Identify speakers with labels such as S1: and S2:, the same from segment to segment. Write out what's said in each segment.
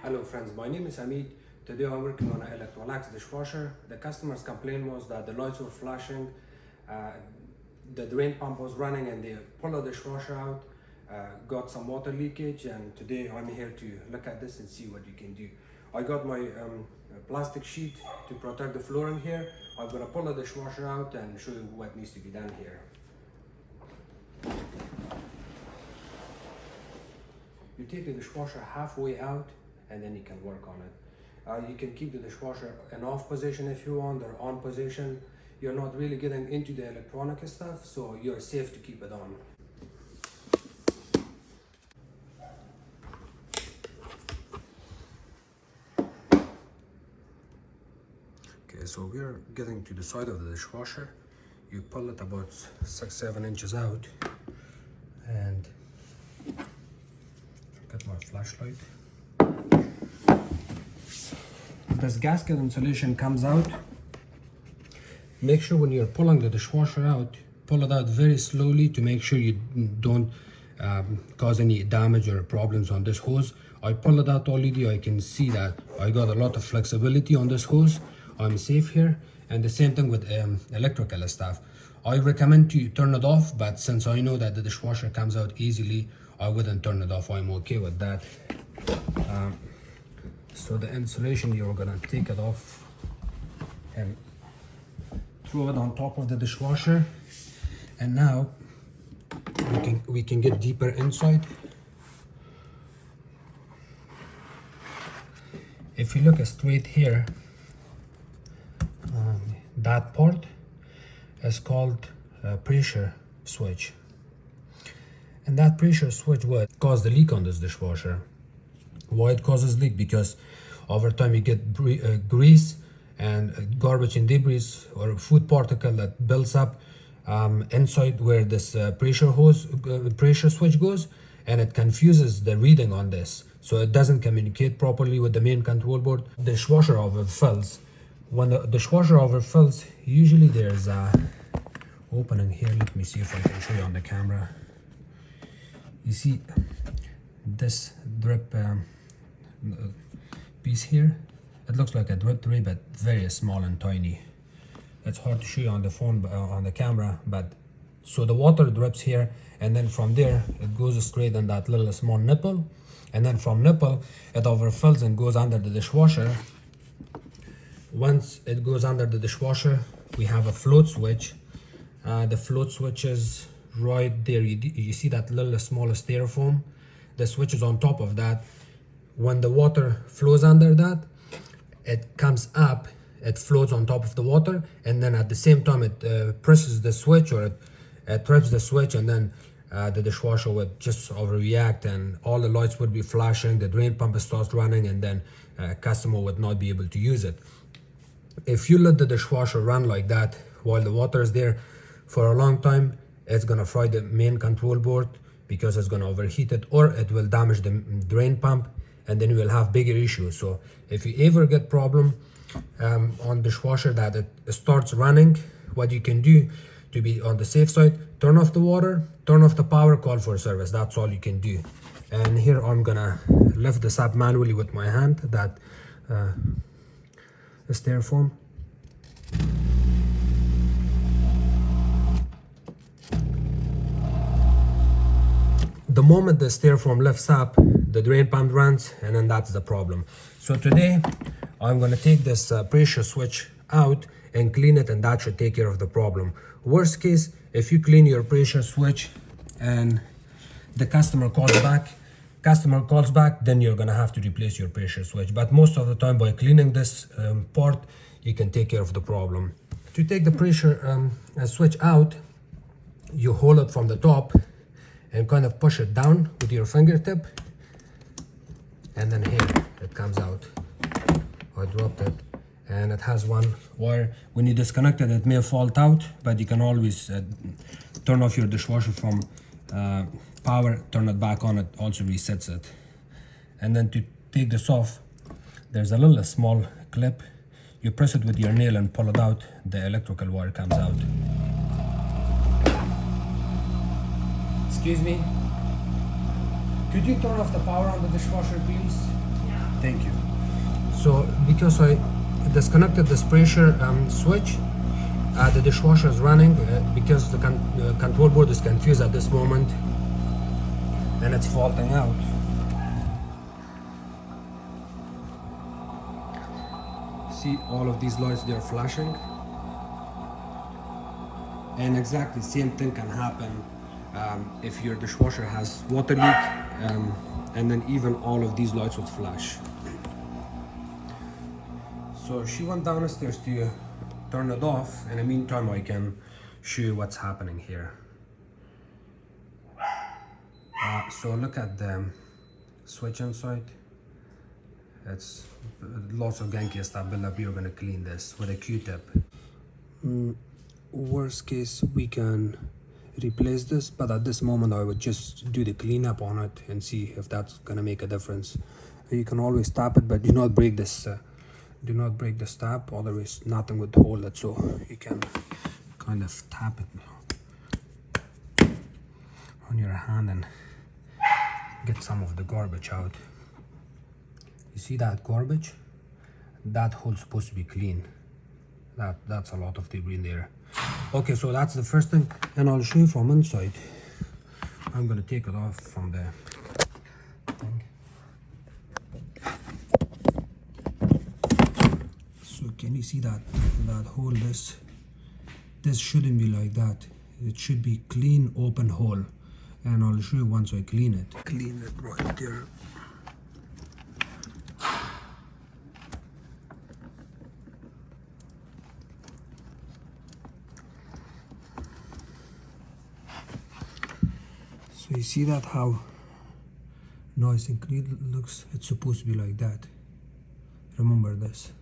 S1: Hello friends, my name is Hamid. Today I'm working on an Electrolux dishwasher. The customer's complaint was that the lights were flashing, the drain pump was running, and they pulled the dishwasher out, got some water leakage, and today I'm here to look at this and see what you can do. I got my plastic sheet to protect the flooring here. I'm gonna pull the dishwasher out and show you what needs to be done here. You take the dishwasher halfway out and then you can work on it. You can keep the dishwasher in off position if you want, or on position. You're not really getting into the electronic stuff, so you're safe to keep it on. Okay, so we're getting to the side of the dishwasher. You pull it about 6-7 inches out, and get my flashlight. This gasket insulation comes out. Make sure when you're pulling the dishwasher out, pull it out very slowly to make sure you don't cause any damage or problems on this hose. I pull it out already. I can see that I got a lot of flexibility on this hose. I'm safe here. And the same thing with electrical stuff. I recommend to turn it off, but since I know that the dishwasher comes out easily, I wouldn't turn it off. I'm okay with that. So the insulation, you're gonna take it off and throw it on top of the dishwasher. And now we can get deeper inside. If you look straight here, that part is called a pressure switch. And that pressure switch would cause the leak on this dishwasher. Why it causes leak? Because over time you get grease and garbage and debris or food particle that builds up inside where this pressure switch goes, and it confuses the reading on this, so it doesn't communicate properly with the main control board. The dishwasher overfills. When the dishwasher overfills, usually there's a opening here. Let me see if I can show you on the camera. You see this drip piece here? It looks like a drip tray, but very small and tiny. It's hard to show you on the phone, on the camera, but so the water drips here, and then from there it goes straight in that little small nipple, and then from nipple it overfills and goes under the dishwasher. Once it goes under the dishwasher, we have a float switch. The float switch is right there. You see that little small styrofoam? The switch is on top of that. When the water flows under that, it comes up, it floats on top of the water, and then at the same time it presses the switch, or it trips the switch, and then the dishwasher would just overreact and all the lights would be flashing, the drain pump starts running, and then customer would not be able to use it. If you let the dishwasher run like that while the water is there for a long time, it's gonna fry the main control board because it's gonna overheat it, or it will damage the drain pump, and then you will have bigger issues. So if you ever get problem on dishwasher that it starts running, what you can do to be on the safe side, turn off the water, turn off the power, call for service. That's all you can do. And here I'm gonna lift this up manually with my hand, that styrofoam. The moment the styrofoam lifts up, the drain pump runs, and then that's the problem. So today I'm going to take this pressure switch out and clean it, and that should take care of the problem. Worst case, if you clean your pressure switch and the customer calls back, then you're going to have to replace your pressure switch. But most of the time, by cleaning this part, you can take care of the problem. To take the pressure switch out, you hold it from the top and kind of push it down with your fingertip, and then here it comes out. I dropped it, and it has one wire. When you disconnect it, it may fall out, but you can always turn off your dishwasher from power, turn it back on, it also resets it. And then to take this off, there's a little small clip. You press it with your nail and pull it out, the electrical wire comes out. Excuse me. Could you turn off the power on the dishwasher, please?
S2: Yeah.
S1: Thank you. So because I disconnected this pressure switch, the dishwasher is running because the control board is confused at this moment and it's faulting out. See all of these lights, they're flashing. And exactly same thing can happen if your dishwasher has water leak, and then even all of these lights would flash. So she went downstairs to turn it off. In the meantime, I can show you what's happening here. So look at the switch inside. It's lots of ganky stuff built up. You're gonna clean this with a Q-tip. Worst case, we can replace this, but at this moment I would just do the cleanup on it and see if that's gonna make a difference. You can always tap it, but do not break this tap, otherwise nothing would hold it. So you can kind of tap it on your hand and get some of the garbage out. You see that garbage? That hole's supposed to be clean. That's a lot of debris in there. Okay, so that's the first thing, and I'll show you from inside. I'm gonna take it off from the thing. So can you see that hole? This shouldn't be like that. It should be clean open hole, and I'll show you once I clean it. Clean it right there. So you see that how nice and clean it looks? It's supposed to be like that. Remember this.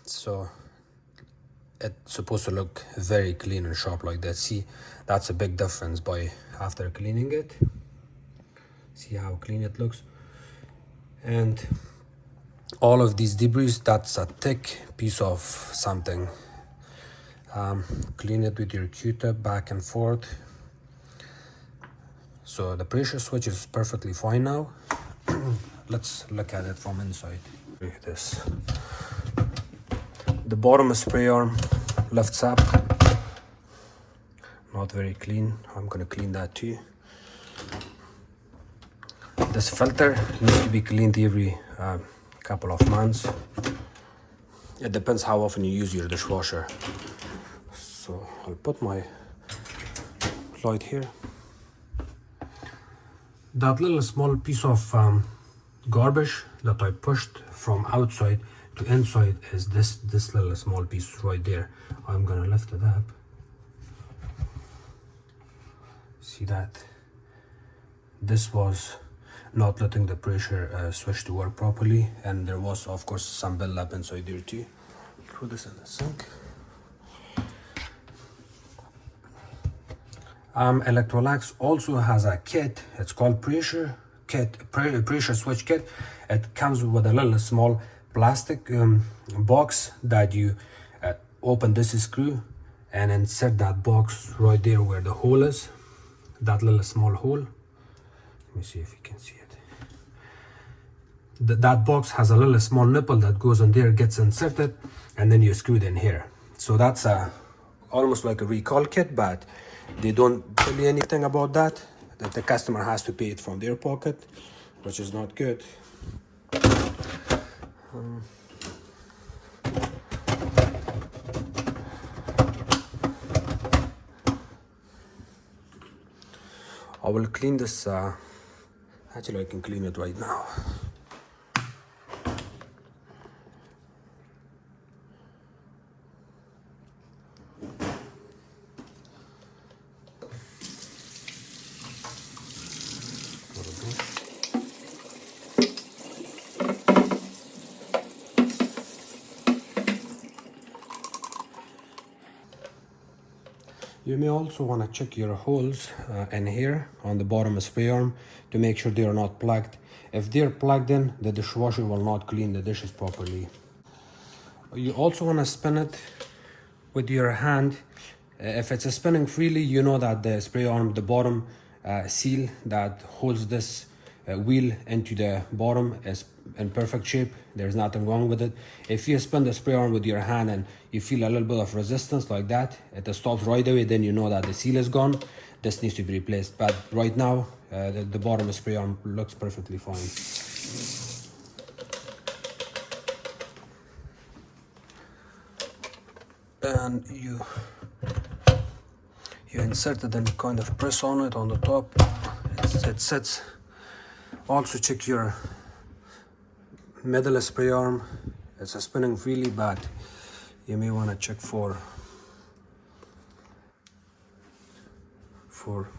S1: So it's supposed to look very clean and sharp like that. See, that's a big difference by after cleaning it. See how clean it looks. And all of these debris, that's a thick piece of something. Clean it with your Q-tip back and forth. So the pressure switch is perfectly fine now. Let's look at it from inside. Look at this. The bottom spray arm lifts up. Not very clean. I'm gonna clean that too. This filter needs to be cleaned every couple of months. It depends how often you use your dishwasher. So I'll put my light here. That little small piece of garbage that I pushed from outside to inside is this little small piece right there. I'm gonna lift it up. See that? This was not letting the pressure switch to work properly, and there was of course some buildup inside there too. Throw this in the sink. Electrolux also has a kit. It's called pressure switch kit. It comes with a little small plastic box that you open this screw and insert that box right there where the hole is. That little small hole. Let me see if you can see it. That box has a little small nipple that goes on there, gets inserted, and then you screw it in here. So that's almost like a recall kit, but they don't tell you anything about that the customer has to pay it from their pocket, which is not good. I will clean this, actually I can clean it right now. You may also want to check your holes in here on the bottom spray arm to make sure they are not plugged. If they're plugged in, the dishwasher will not clean the dishes properly. You also want to spin it with your hand. If it's spinning freely, you know that the spray arm, the bottom seal that holds this wheel into the bottom is in perfect shape. There's nothing wrong with it. If you spin the spray arm with your hand and you feel a little bit of resistance like that, it stops right away, then you know that the seal is gone. This needs to be replaced. But right now, the bottom spray arm looks perfectly fine. And you insert it and kind of press on it on the top. It sits. Also check your middle spray arm. It's spinning freely, but you may want to check for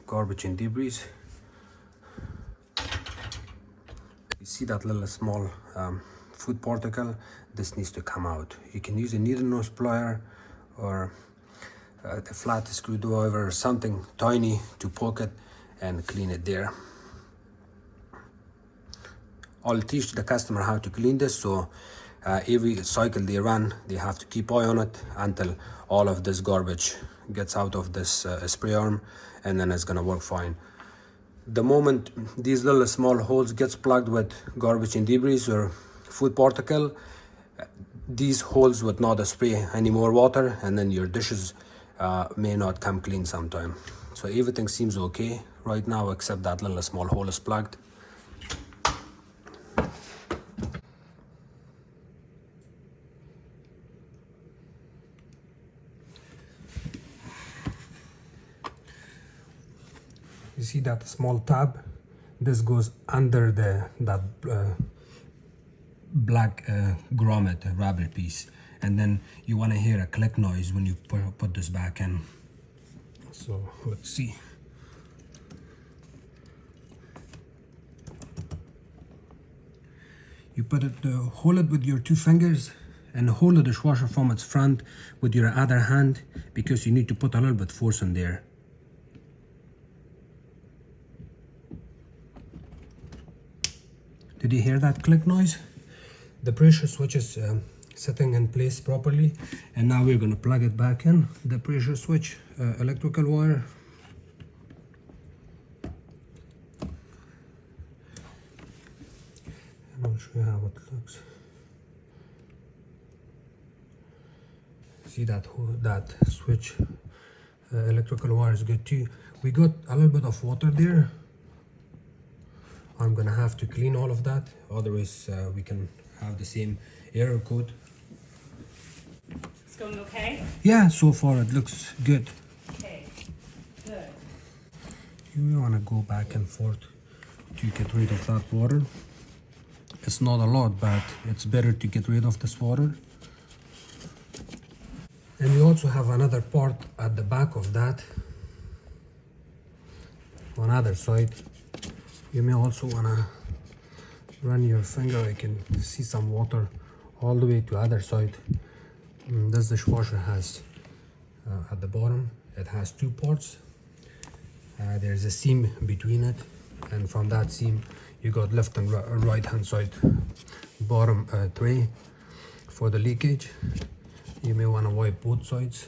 S1: garbage and debris. You see that little small food particle? This needs to come out. You can use a needle nose plier or a flat screwdriver or something tiny to poke it and clean it there. I'll teach the customer how to clean this, so every cycle they run, they have to keep eye on it until all of this garbage gets out of this spray arm, and then it's gonna work fine. The moment these little small holes gets plugged with garbage and debris or food particle, these holes would not spray any more water, and then your dishes may not come clean sometime. So everything seems okay right now except that little small hole is plugged. You see that small tab? This goes under that black grommet rubber piece, and then you want to hear a click noise when you put this back in. So let's see. You put it, hold it with your two fingers and hold the dishwasher from its front with your other hand, because you need to put a little bit force in there. Did you hear that click noise? The pressure switch is sitting in place properly, and now we're going to plug it back in. The pressure switch, electrical wire. And I'll show you how it looks. See that switch, electrical wire is good too. We got a little bit of water there. I'm gonna have to clean all of that, otherwise we can have the same error code.
S2: It's going okay?
S1: Yeah, so far it looks good.
S2: Okay, good.
S1: You wanna go back and forth to get rid of that water. It's not a lot, but it's better to get rid of this water. And we also have another part at the back of that, on other side. You may also want to run your finger. You can see some water all the way to the other side. This dishwasher has at the bottom, it has two parts. There's a seam between it, and from that seam you got left and right hand side bottom tray for the leakage. You may want to wipe both sides.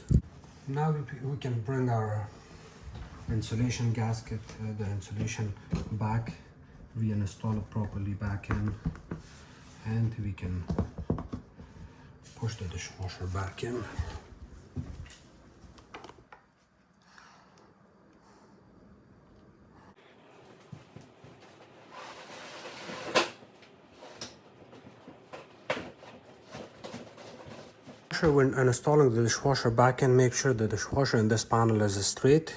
S1: Now we can bring our insulation gasket, the insulation back, reinstall it properly back in, and we can push the dishwasher back in. When installing the dishwasher back in, make sure the dishwasher in this panel is straight.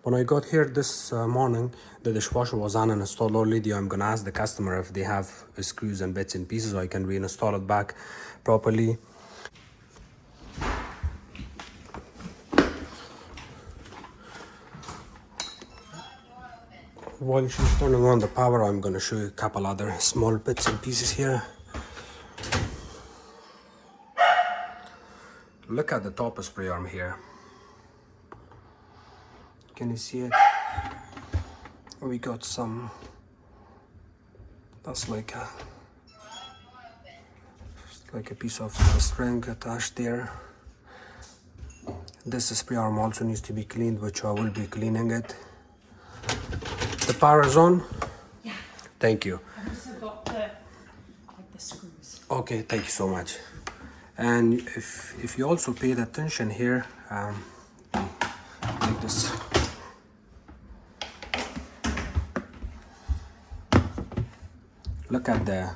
S1: When I got here this morning, the dishwasher was uninstalled already. I'm gonna ask the customer if they have screws and bits and pieces so I can reinstall it back properly. While she's turning on the power, I'm gonna show you a couple other small bits and pieces here. Look at the top spray arm here. Can you see it? We got some, that's like a piece of spring attached there. This spray arm also needs to be cleaned, which I will be cleaning it. The power is on?
S2: Yeah.
S1: Thank you.
S2: I've also got the screws.
S1: Okay, thank you so much. And if you also paid attention here, like this. Look at the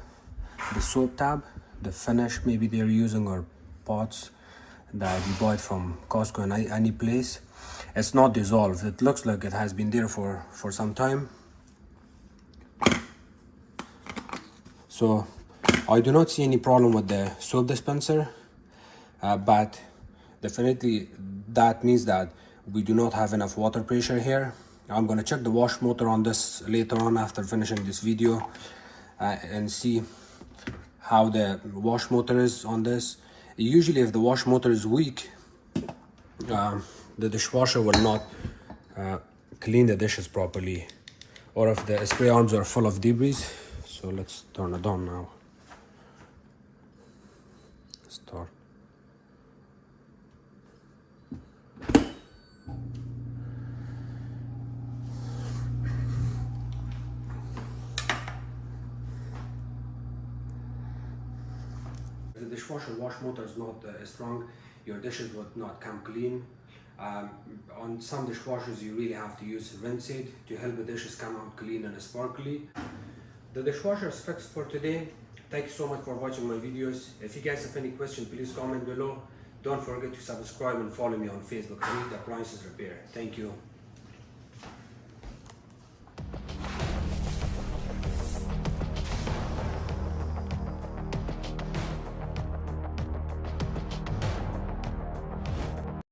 S1: soap tab, the finish maybe they're using, or pots that you bought from Costco and any place. It's not dissolved. It looks like it has been there for some time. So I do not see any problem with the soap dispenser, but definitely that means that we do not have enough water pressure here. I'm gonna check the wash motor on this later on after finishing this video and see how the wash motor is on this. Usually if the wash motor is weak, the dishwasher will not clean the dishes properly, or if the spray arms are full of debris. So let's turn it on now. Start. The dishwasher wash motor is not strong, your dishes would not come clean. On some dishwashers you really have to use rinse aid to help the dishes come out clean and sparkly. The dishwasher is fixed for today. Thank you so much for watching my videos. If you guys have any questions, please comment below. Don't forget to subscribe and follow me on Facebook. I need the appliances repair. Thank you.